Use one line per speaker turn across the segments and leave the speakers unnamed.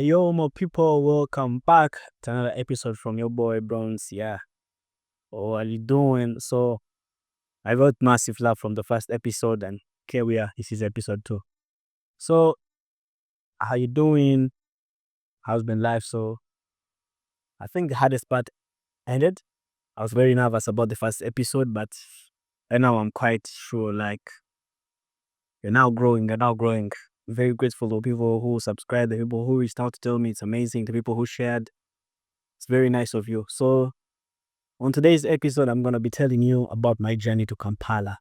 Yo, more people, welcome back to another episode from your boy Bronze. Yeah, what are you doing? So, I got massive love from the first episode, and here we are. This is episode 2. So, how you doing? How's been life? So, I think the hardest part ended. I was very nervous about the first episode, but right now I'm quite sure. Like, you're now growing. You're now growing. Very grateful to people who subscribed, the people who reached out to tell me it's amazing, the people who shared. It's very nice of you. So, on today's episode, I'm going to be telling you about my journey to Kampala.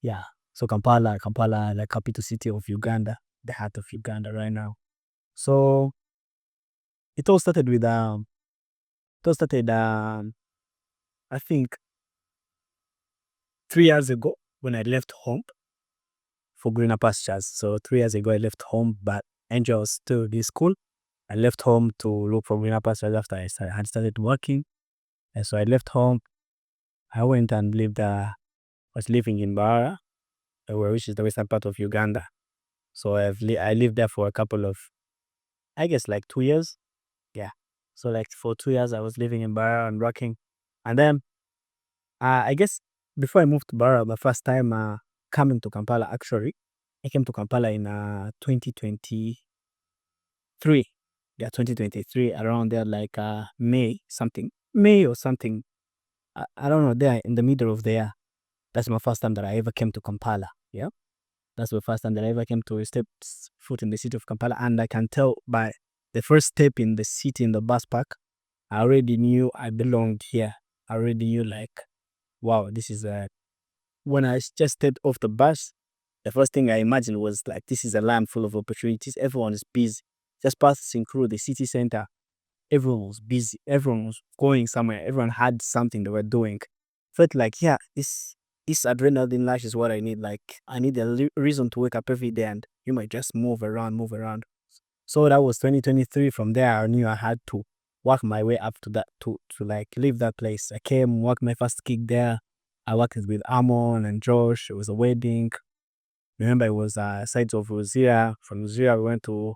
Yeah. So Kampala, the capital city of Uganda, the heart of Uganda right now. So it all started with, I think 3 years ago when I left home for greener pastures. So 3 years ago, I left home, but Angel was still in school. I left home to look for greener pastures after I had started working. And so I left home. I went and was living in Mbarara, which is the western part of Uganda. So I lived there for a couple of, I guess, like 2 years. Yeah. So like for 2 years, I was living in Bara and working. And then I guess before I moved to Bara, the first time coming to Kampala, actually, I came to Kampala in 2023. Yeah, 2023, around there, like May or something. I don't know, there in the middle of the year. That's my first time that I ever came to Kampala. Yeah. That's the first time that I ever came to step foot in the city of Kampala. And I can tell by the first step in the city, in the bus park, I already knew I belonged here. I already knew, like, wow, this is when I just stepped off the bus, the first thing I imagined was like, this is a land full of opportunities. Everyone is busy. Just passing through the city center, everyone was busy. Everyone was going somewhere. Everyone had something they were doing. Felt like, yeah, this adrenaline rush is what I need. Like, I need a reason to wake up every day, and you might just move around. So that was 2023. From there, I knew I had to work my way up to that, to like leave that place. I came, worked my first gig there. I worked with Amon and Josh. It was a wedding. Remember, it was sides of Uzira. From Uzira, we went to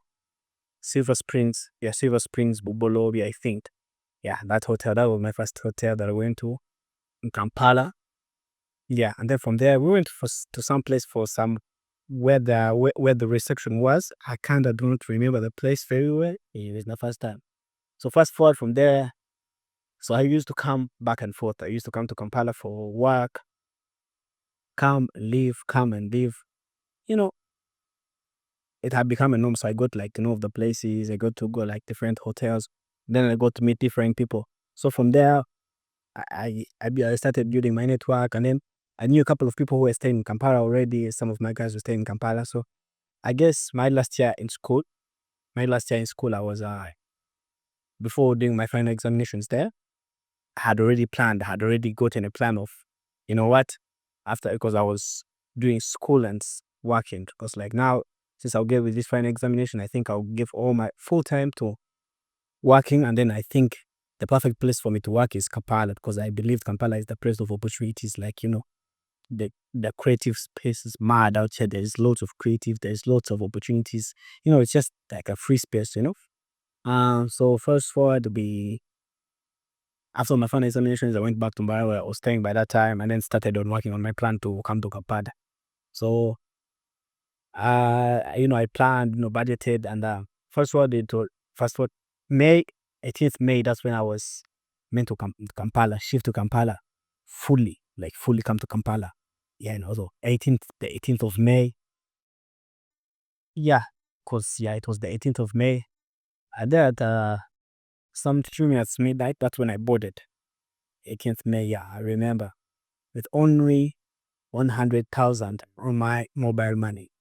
Silver Springs. Yeah, Silver Springs, Bubolobi, I think. Yeah, that hotel. That was my first hotel that I went to in Kampala. Yeah, and then from there, we went to some place for some where the reception was. I kind of don't remember the place very well. It was the first time. So fast forward from there, so I used to come back and forth. I used to come to Kampala for work, come and leave. You know, it had become a norm. So I got like to know of the places. I got to go like different hotels. Then I got to meet different people. So from there, I started building my network, and then I knew a couple of people who were staying in Kampala already. Some of my guys were staying in Kampala. So I guess my last year in school, I was before doing my final examinations there, I had already gotten a plan of, you know what, after, because I was doing school and working. Because like now, since I'll get with this final examination, I think I'll give all my full time to working. And then I think the perfect place for me to work is Kampala, because I believe Kampala is the place of opportunities. Like, the creative space is mad out here. There's lots of there's lots of opportunities. It's just like a free space. So first forward to be after my final examinations, I went back to Mbarara where I was staying by that time, and then started on working on my plan to come to Kampala. So I planned, budgeted, and first forward May 18th May, that's when I was meant to come to Kampala, shift to Kampala fully come to Kampala. Yeah, so the 18th of May. Yeah, because it was the 18th of May. And then at some 3 minutes midnight, that's when I boarded. 18th May, yeah, I remember. With only 100,000 on my mobile money,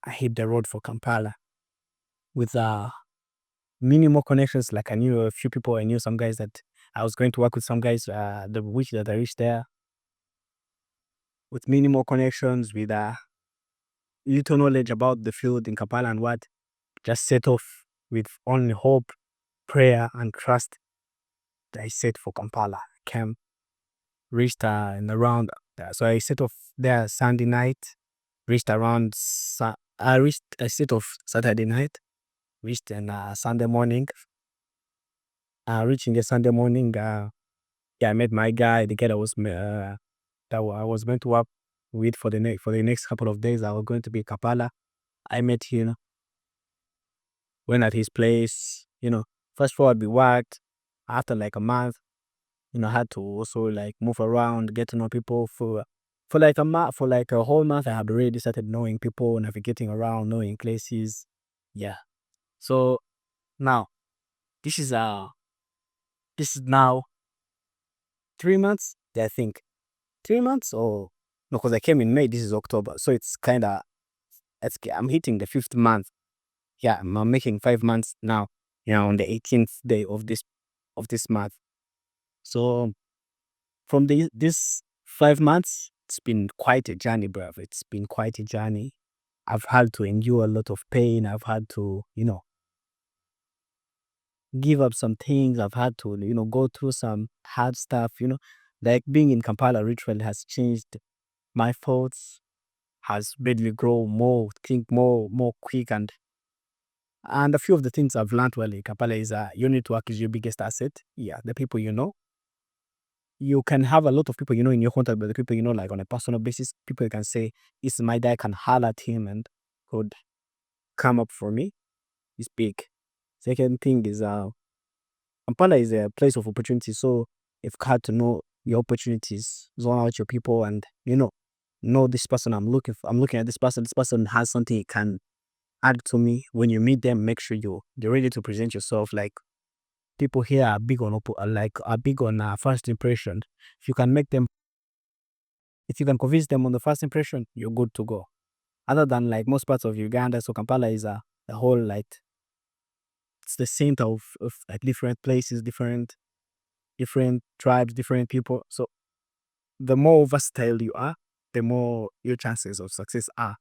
I hit the road for Kampala with minimal connections. Like, I knew a few people, I knew some guys that I was going to work with, some guys the week that I reached there, with minimal connections, with little knowledge about the field in Kampala and what, just set off with only hope, prayer, and trust. I set for Kampala. Came, reached in around. So I set off there Sunday night. Reached around. I set off Saturday night. reached on Sunday morning. Reaching the Sunday morning, yeah, I met my guy, the guy that I was meant to work with for the next couple of days. I was going to be in Kampala. I met him, went at his place. First forward we worked. After like a month, I had to also like move around, get to know people for like a month, for like a whole month. I had already started knowing people, navigating around, knowing places. Yeah. So now this is now 3 months. I think 3 months or no, because I came in May. This is October, so it's kind of I'm hitting the fifth month. Yeah, I'm making 5 months now. On the 18th day of this month. So from this 5 months, it's been quite a journey, bruv. It's been quite a journey. I've had to endure a lot of pain. I've had to, give up some things. I've had to, go through some hard stuff. Like being in Kampala literally has changed my thoughts, has made me grow more, think more quick, and a few of the things I've learned while in Kampala is your network is your biggest asset. Yeah, the people you know. You can have a lot of people in your contact, but the people like on a personal basis, people you can say, it's my dad, can holler at him and could come up for me, is big. Second thing is Kampala is a place of opportunity, so you've got to know your opportunities, zone out your people, and know this person I'm looking at this person has something he can add to me. When you meet them, make sure you're ready to present yourself. Like people here are big on first impression. If you can make them, if you can convince them on the first impression, you're good to go. Other than like most parts of Uganda, so Kampala is a whole like it's the center of like different places, different tribes, different people. So the more versatile you are, the more your chances of success are.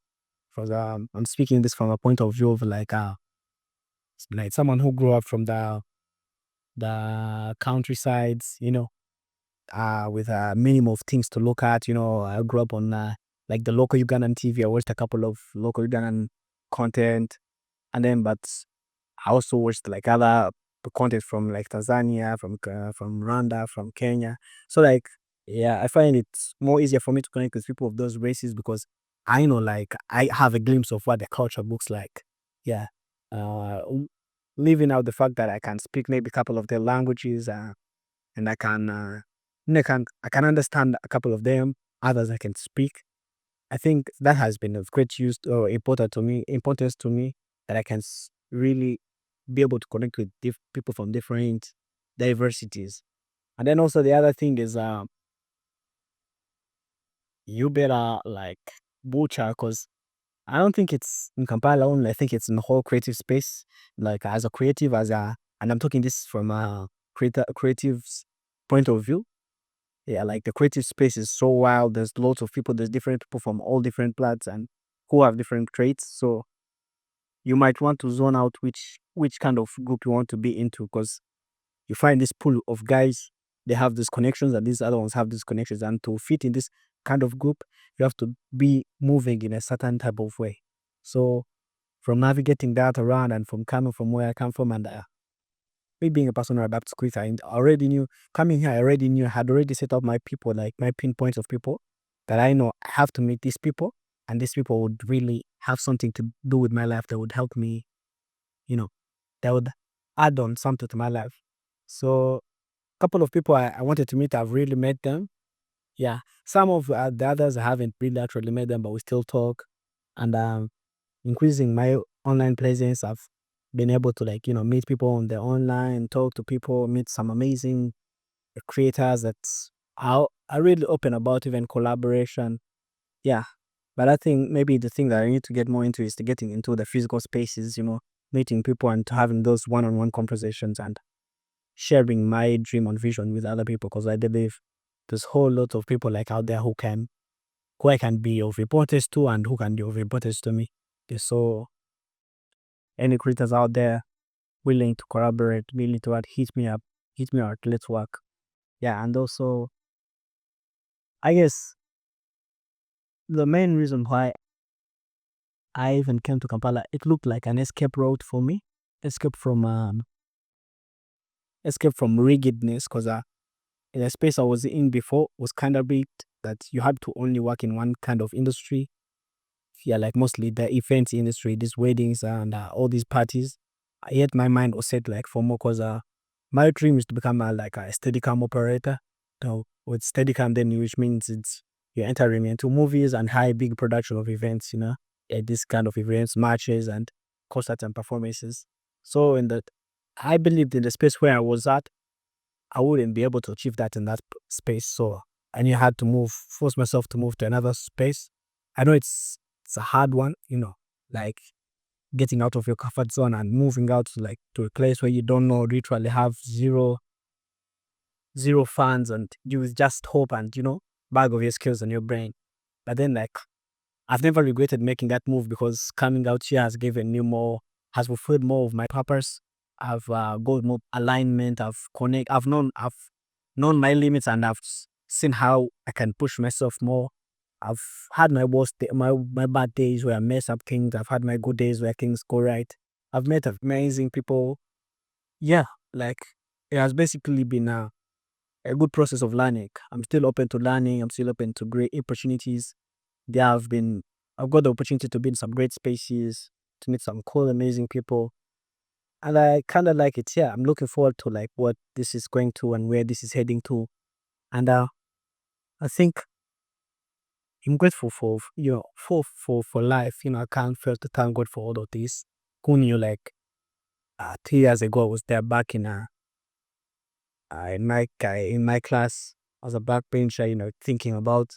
Because I'm speaking this from a point of view of like someone who grew up from the countrysides, with a minimum of things to look at. I grew up on like the local Ugandan TV. I watched a couple of local Ugandan content, and then but I also watched like other content from like Tanzania, from Rwanda, from Kenya. So like yeah, I find it more easier for me to connect with people of those races because I know like I have a glimpse of what the culture looks like. Yeah, uh, leaving out the fact that I can speak maybe a couple of their languages. And I can understand a couple of them. Others I can speak. I think that has been of great use or importance to me that I can really be able to connect with people from different diversities. And then also the other thing is you better like butcher because I don't think it's in Kampala only. I think it's in the whole creative space. Like as a creative, and I'm talking this from a creative's point of view. Yeah, like the creative space is so wild. There's lots of people. There's different people from all different plots and who have different traits. So you might want to zone out which kind of group you want to be into because you find this pool of guys, they have these connections and these other ones have these connections. And to fit in this kind of group, you have to be moving in a certain type of way. So from navigating that around and from coming from where I come from and me being a person who adapts quick, I already knew coming here. I already knew I had already set up my people, like my pinpoints of people that I know I have to meet these people, and these people would really have something to do with my life that would help me, you know, that would add on something to my life. So, a couple of people I wanted to meet, I've really met them. Yeah, some of the others I haven't really actually met them, but we still talk, and increasing my online presence. I've been able to like meet people on the online, talk to people, meet some amazing creators that's are really open about even collaboration. Yeah, but I think maybe the thing that I need to get more into is to getting into the physical spaces. Meeting people and having those one-on-one conversations and sharing my dream and vision with other people because I believe there's a whole lot of people like out there who I can be of importance to and who can be of importance to me. There's so any creators out there willing to collaborate, willing to hit me up, hit me out, let's work. Yeah, and also I guess the main reason why I even came to Kampala, it looked like an escape route for me. escape from rigidness, because in the space I was in before was kind of rigged, that you had to only work in one kind of industry. Yeah, like mostly the events industry, these weddings and all these parties. Yet my mind was set like for more, because my dream is to become like a Steadicam operator. So with Steadicam, then which means it's you're entering into movies and high big production of events. This kind of events, matches and concerts and performances. So in that, I believed in the space where I was at, I wouldn't be able to achieve that in that space. So I knew I had to force myself to move to another space. I know it's a hard one, like getting out of your comfort zone and moving out to a place where you don't know, literally have zero funds, and you with just hope and bag of your skills and your brain. But then I've never regretted making that move, because coming out here has fulfilled more of my purpose. I've got more alignment. I've known my limits, and I've seen how I can push myself more. I've had my my bad days where I mess up things. I've had my good days where things go right. I've met amazing people. Yeah, like it has basically been a good process of learning. I'm still open to learning. I'm still open to great opportunities. There have been, I've got the opportunity to be in some great spaces, to meet some cool, amazing people. And I kind of like it. Yeah, I'm looking forward to like what this is going to and where this is heading to. And I think I'm grateful for, for life. I can't fail to thank God for all of this. Who knew, like 2 years ago, I was there back in my class as a backbencher, thinking about,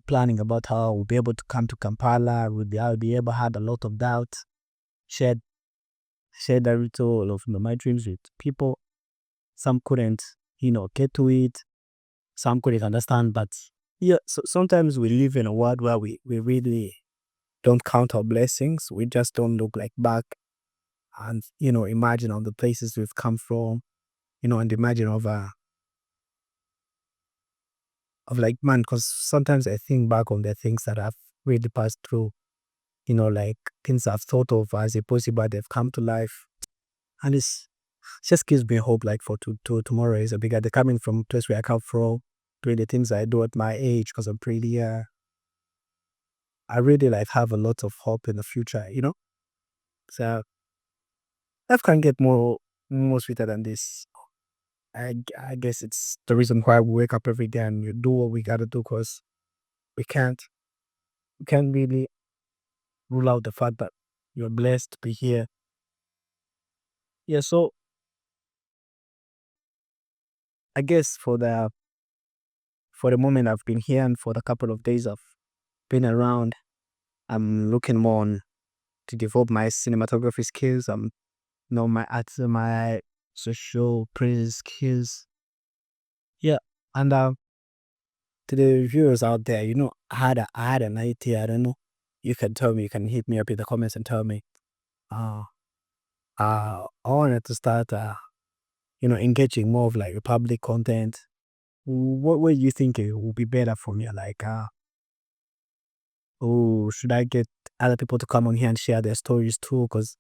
planning about how I will be able to come to Kampala. I'll be able, had a lot of doubt, shared shared a little of my dreams with people. Some couldn't, get to it. Some couldn't understand. But yeah, so sometimes we live in a world where we really don't count our blessings. We just don't look like back and, imagine all the places we've come from, and imagine of like, man, because sometimes I think back on the things that I've really passed through, like things I've thought of as impossible, they've come to life. And just gives me hope, like for tomorrow is a bigger day. Coming from a place where I come from, doing the things I do at my age, because I'm pretty, I really like have a lot of hope in the future, So life can get more sweeter than this. I guess it's the reason why we wake up every day and we do what we gotta do, because we can't really rule out the fact that you're blessed to be here. Yeah, so I guess for the moment I've been here, and for the couple of days I've been around, I'm looking more on to develop my cinematography skills, my art, my social praise skills. Yeah, and to the viewers out there, I had an idea. I don't know. You can tell me. You can hit me up in the comments and tell me. Uh, I wanted to start, engaging more of like public content. What do you think it would be better for me? Like, oh, should I get other people to come on here and share their stories too? Because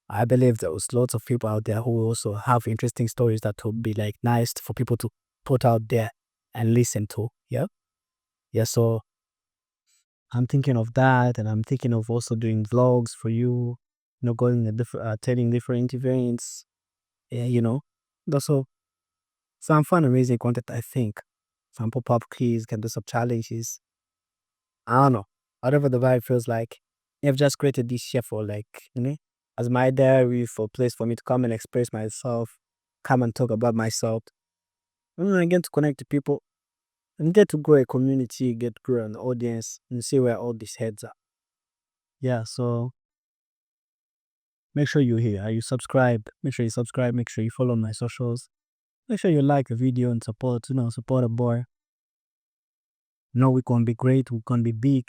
I believe there's lots of people out there who also have interesting stories that would be like nice for people to put out there and listen to. Yeah. Yeah. So I'm thinking of that, and I'm thinking of also doing vlogs for you, going to attending different events. Yeah, Also some fun, amazing content, I think. Some pop-up quiz, can do some challenges. I don't know. Whatever the vibe feels like. I've just created this share for like, as my diary, for a place for me to come and express myself, come and talk about myself, and get to connect to people and get to grow a community, get to grow an audience, and see where all this heads are. Yeah, so make sure you're here. Are you subscribed? Make sure you subscribe. Make sure you follow my socials. Make sure you like the video and support a boy. We can be great. We can be big.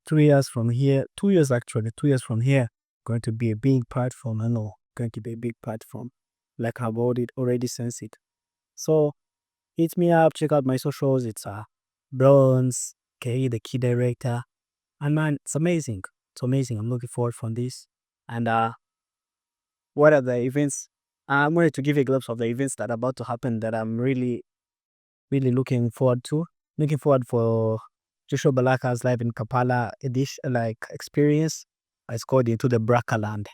3 years from here, 2 years actually, 2 years from here, going to be a big platform. I know, going to be a big platform. Like I've already sensed it. So hit me up, check out my socials. It's Bronze, K, the key director. And man, it's amazing. It's amazing. I'm looking forward from this. And what are the events? I'm going to give you a glimpse of the events that are about to happen that I'm really, really looking forward to. Looking forward for Joshua Balaka's live in Kampala edition, like experience. It's called Into the Braka Land.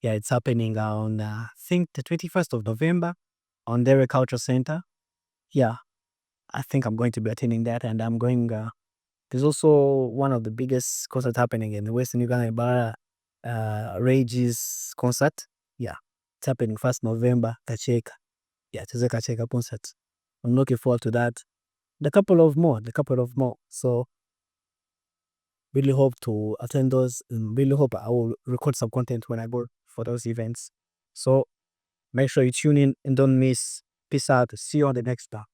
Yeah, it's happening on I think the 21st of November on Dairy Culture Center. Yeah, I think I'm going to be attending that, and I'm going. There's also one of the biggest concerts happening in the Western Uganda, mbarara, Rage's concert. Yeah, it's happening 1st November. Kacheka. Yeah, it's a Kacheka concert. I'm looking forward to that. The couple of more. So really hope to attend those. And really hope I will record some content when I go for those events. So make sure you tune in and don't miss. Peace out. See you on the next time.